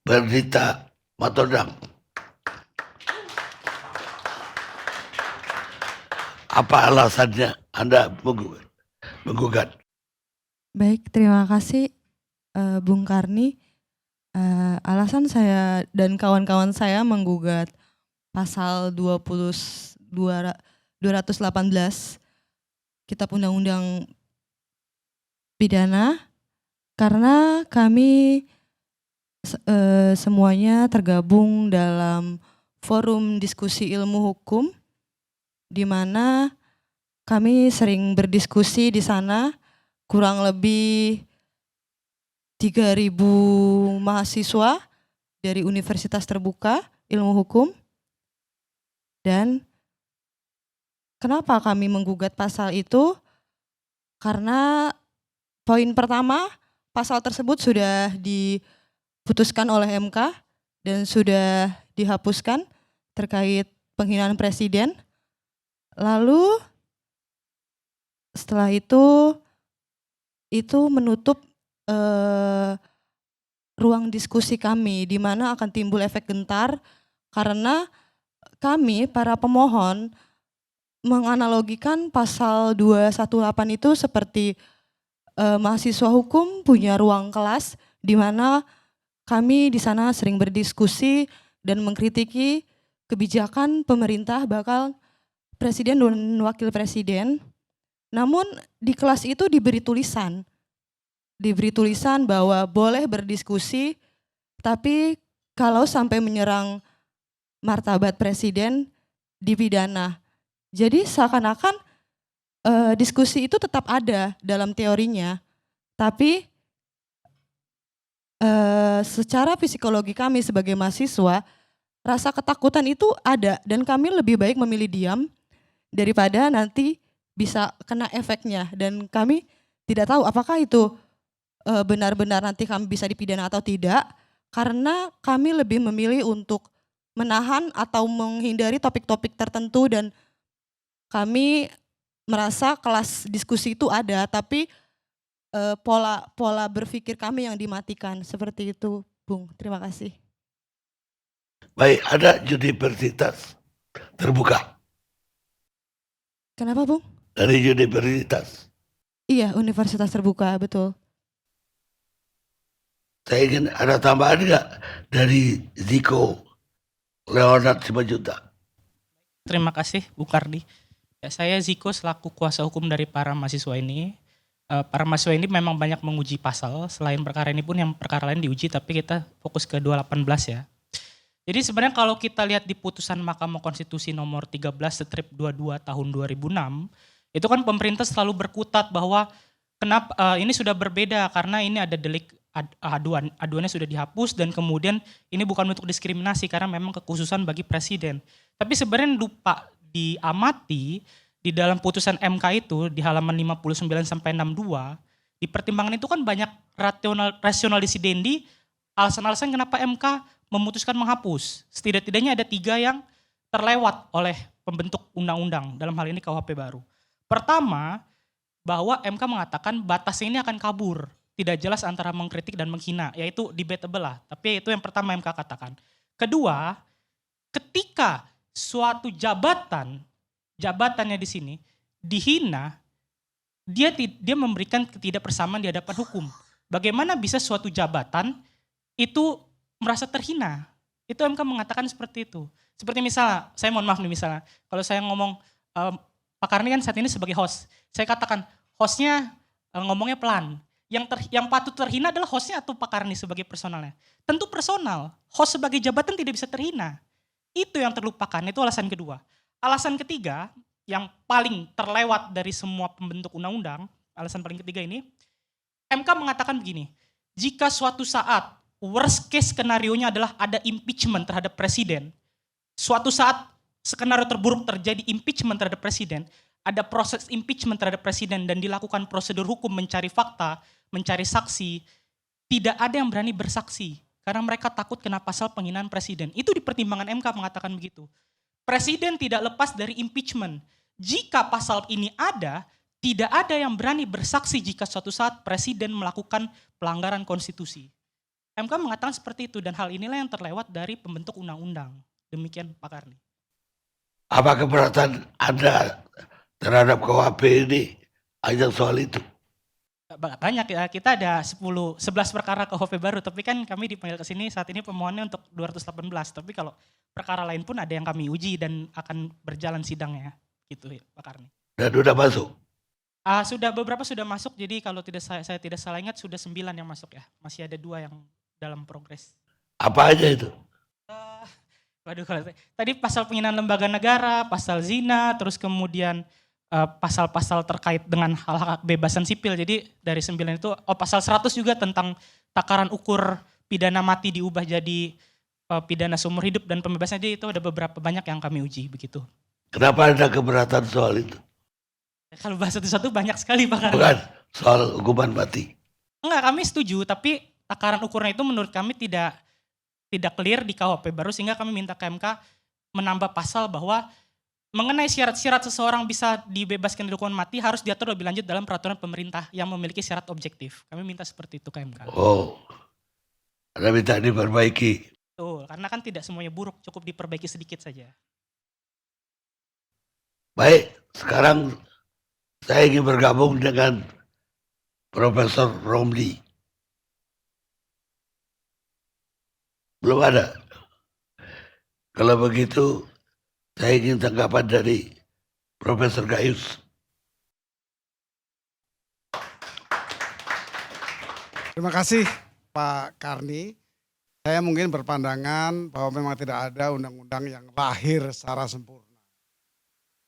Bernita Matodang. Apa alasannya Anda menggugat? Baik, terima kasih Bung Karni. Alasan saya dan kawan-kawan saya menggugat pasal 218 Kitab Undang-Undang Pidana karena kami semuanya tergabung dalam forum diskusi ilmu hukum di mana kami sering berdiskusi di sana, kurang lebih 3.000 mahasiswa dari Universitas Terbuka Ilmu Hukum. Dan kenapa kami menggugat pasal itu? Karena poin pertama, pasal tersebut sudah diputuskan oleh MK dan sudah dihapuskan terkait penghinaan presiden. Lalu setelah itu menutup ruang diskusi kami di mana akan timbul efek gentar karena kami para pemohon menganalogikan pasal 218 itu seperti mahasiswa hukum punya ruang kelas di mana kami di sana sering berdiskusi dan mengkritiki kebijakan pemerintah bakal presiden dan wakil presiden. Namun di kelas itu diberi tulisan bahwa boleh berdiskusi, tapi kalau sampai menyerang martabat presiden dipidana. Jadi seakan-akan diskusi itu tetap ada dalam teorinya, tapi secara psikologi kami sebagai mahasiswa, rasa ketakutan itu ada dan kami lebih baik memilih diam daripada nanti bisa kena efeknya, dan kami tidak tahu apakah itu benar-benar nanti kami bisa dipidana atau tidak, karena kami lebih memilih untuk menahan atau menghindari topik-topik tertentu, dan kami merasa kelas diskusi itu ada, tapi pola berpikir kami yang dimatikan. Seperti itu, Bung. Terima kasih. Baik, ada Universitas Terbuka. Kenapa, Bung? Dari Universitas. Iya, Universitas Terbuka, betul. Saya ingin ada tambahan nggak dari Ziko Leonard Simanjuntak? Terima kasih Bu Kardi. Ya, saya Ziko selaku kuasa hukum dari para mahasiswa ini. Para mahasiswa ini memang banyak menguji pasal, selain perkara ini pun yang perkara lain diuji, tapi kita fokus ke 218 ya. Jadi sebenarnya kalau kita lihat di putusan Mahkamah Konstitusi nomor 13/22 tahun 2006, itu kan pemerintah selalu berkutat bahwa kenapa ini sudah berbeda karena ini ada delik aduannya sudah dihapus, dan kemudian ini bukan untuk diskriminasi karena memang kekhususan bagi presiden. Tapi sebenarnya lupa diamati di dalam putusan MK itu di halaman 59 sampai 62, di pertimbangan itu kan banyak rasional disidendi, alasan-alasan kenapa MK memutuskan menghapus. Setidak-tidaknya ada 3 yang terlewat oleh pembentuk undang-undang, dalam hal ini KUHP baru. Pertama, bahwa MK mengatakan batasnya ini akan kabur, tidak jelas antara mengkritik dan menghina, yaitu debatable lah. Tapi itu yang pertama MK katakan. Kedua, ketika suatu jabatannya di sini dihina, dia memberikan ketidakbersamaan di hadapan hukum. Bagaimana bisa suatu jabatan itu merasa terhina? Itu MK mengatakan seperti itu. Seperti misalnya, saya mohon maaf nih misalnya, kalau saya ngomong, Pak Karni kan saat ini sebagai host, saya katakan hostnya ngomongnya pelan. Yang patut terhina adalah hostnya atau Pak Karni sebagai personalnya? Tentu personal. Host sebagai jabatan tidak bisa terhina. Itu yang terlupakan, itu alasan kedua. Alasan ketiga, yang paling terlewat dari semua pembentuk undang-undang, alasan paling ketiga ini, MK mengatakan begini, jika suatu saat worst case skenario-nya adalah ada impeachment terhadap presiden, suatu saat skenario terburuk terjadi impeachment terhadap presiden, ada proses impeachment terhadap presiden dan dilakukan prosedur hukum mencari fakta, mencari saksi, tidak ada yang berani bersaksi karena mereka takut kena pasal penghinaan presiden. Itu di pertimbangan MK mengatakan begitu. Presiden tidak lepas dari impeachment. Jika pasal ini ada, tidak ada yang berani bersaksi jika suatu saat presiden melakukan pelanggaran konstitusi. MK mengatakan seperti itu dan hal inilah yang terlewat dari pembentuk undang-undang. Demikian Pak Karni. Apa keberatan Anda terhadap KUHP ini hanya soal itu? Banyak ya, kita ada 11 perkara KUHP baru, tapi kan kami dipanggil ke sini saat ini pemohonnya untuk 218, tapi kalau perkara lain pun ada yang kami uji dan akan berjalan sidangnya, gitu ya Pak Karni. Dan udah masuk? Beberapa sudah masuk, jadi kalau saya tidak salah ingat sudah 9 yang masuk ya, masih ada 2 yang dalam progres. Apa aja itu? Waduh, kalau tadi pasal penghinaan lembaga negara, pasal zina, terus kemudian pasal-pasal terkait dengan hal-hal kebebasan sipil. Jadi dari 9 itu, pasal 100 juga tentang takaran ukur pidana mati diubah jadi pidana seumur hidup dan pembebasan. Jadi itu ada beberapa banyak yang kami uji begitu. Kenapa ada keberatan soal itu? Kalau bahas satu-satu banyak sekali Pak Karni. Bukan, soal hukuman mati. Enggak, kami setuju, tapi takaran ukurnya itu menurut kami tidak clear di KUHP baru, sehingga kami minta ke MK menambah pasal bahwa mengenai syarat-syarat seseorang bisa dibebaskan dari hukuman mati harus diatur lebih lanjut dalam peraturan pemerintah yang memiliki syarat objektif. Kami minta seperti itu ke MK. Oh, Anda minta diperbaiki. Betul, karena kan tidak semuanya buruk, cukup diperbaiki sedikit saja. Baik, sekarang saya ingin bergabung dengan Profesor Romli. Belum ada. Kalau begitu, saya ingin tanggapan dari Profesor Gayus. Terima kasih Pak Karni. Saya mungkin berpandangan bahwa memang tidak ada undang-undang yang lahir secara sempurna.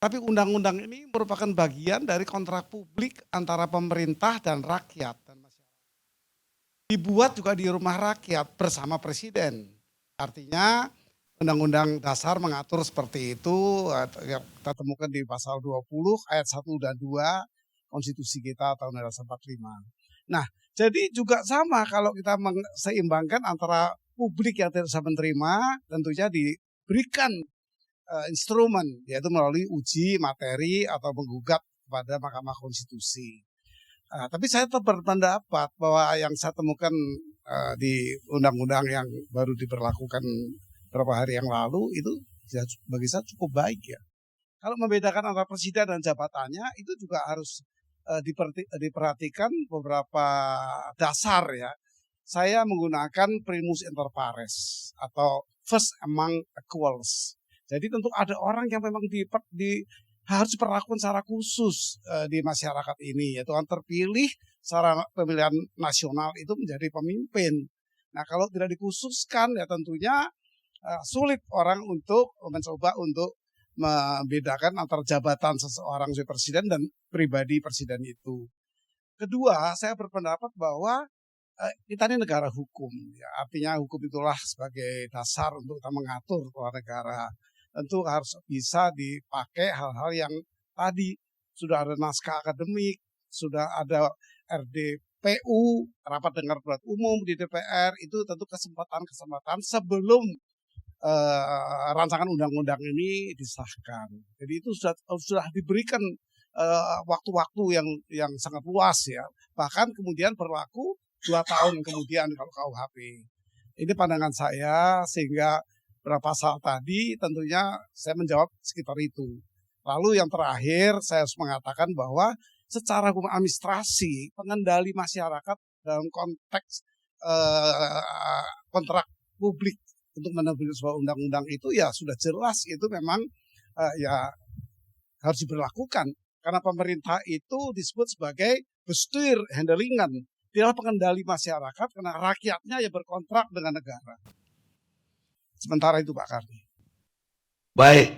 Tapi undang-undang ini merupakan bagian dari kontrak publik antara pemerintah dan rakyat dan masyarakat. Dibuat juga di rumah rakyat bersama presiden. Artinya Undang-Undang Dasar mengatur seperti itu, kita temukan di pasal 20 ayat 1 dan 2 konstitusi kita tahun 1945. Nah, jadi juga sama kalau kita seimbangkan antara publik yang tidak bisa menerima, tentunya diberikan instrumen, yaitu melalui uji materi atau menggugat kepada Mahkamah Konstitusi. Tapi saya tetap berpendapat bahwa yang saya temukan di undang-undang yang baru diberlakukan beberapa hari yang lalu itu bagi saya cukup baik ya. Kalau membedakan antara presiden dan jabatannya itu juga harus diperhatikan beberapa dasar ya. Saya menggunakan primus inter pares atau first among equals. Jadi tentu ada orang yang memang harus diperlakukan secara khusus di masyarakat ini, yaitu yang terpilih secara pemilihan nasional itu menjadi pemimpin. Nah kalau tidak dikhususkan ya tentunya sulit orang untuk mencoba untuk membedakan antara jabatan seseorang sebagai presiden dan pribadi presiden itu. Kedua, saya berpendapat bahwa kita ini negara hukum, ya. Artinya hukum itulah sebagai dasar untuk kita mengatur kepala negara. Tentu harus bisa dipakai hal-hal yang tadi sudah ada naskah akademik, sudah ada RDPU, rapat dengar pendapat umum di DPR, itu tentu kesempatan-kesempatan sebelum rancangan undang-undang ini disahkan. Jadi itu sudah diberikan waktu-waktu yang sangat luas ya. Bahkan kemudian berlaku 2 tahun kemudian kalau KUHP. Ini pandangan saya, sehingga berapa pasal tadi tentunya saya menjawab sekitar itu. Lalu yang terakhir saya harus mengatakan bahwa secara hukum administrasi pengendali masyarakat dalam konteks kontrak publik untuk menerbitkan sebuah undang-undang itu ya sudah jelas itu memang ya harus diberlakukan. Karena pemerintah itu disebut sebagai bestuur handelingan. Dia pengendali masyarakat karena rakyatnya yang berkontrak dengan negara. Sementara itu Pak Karni. Baik,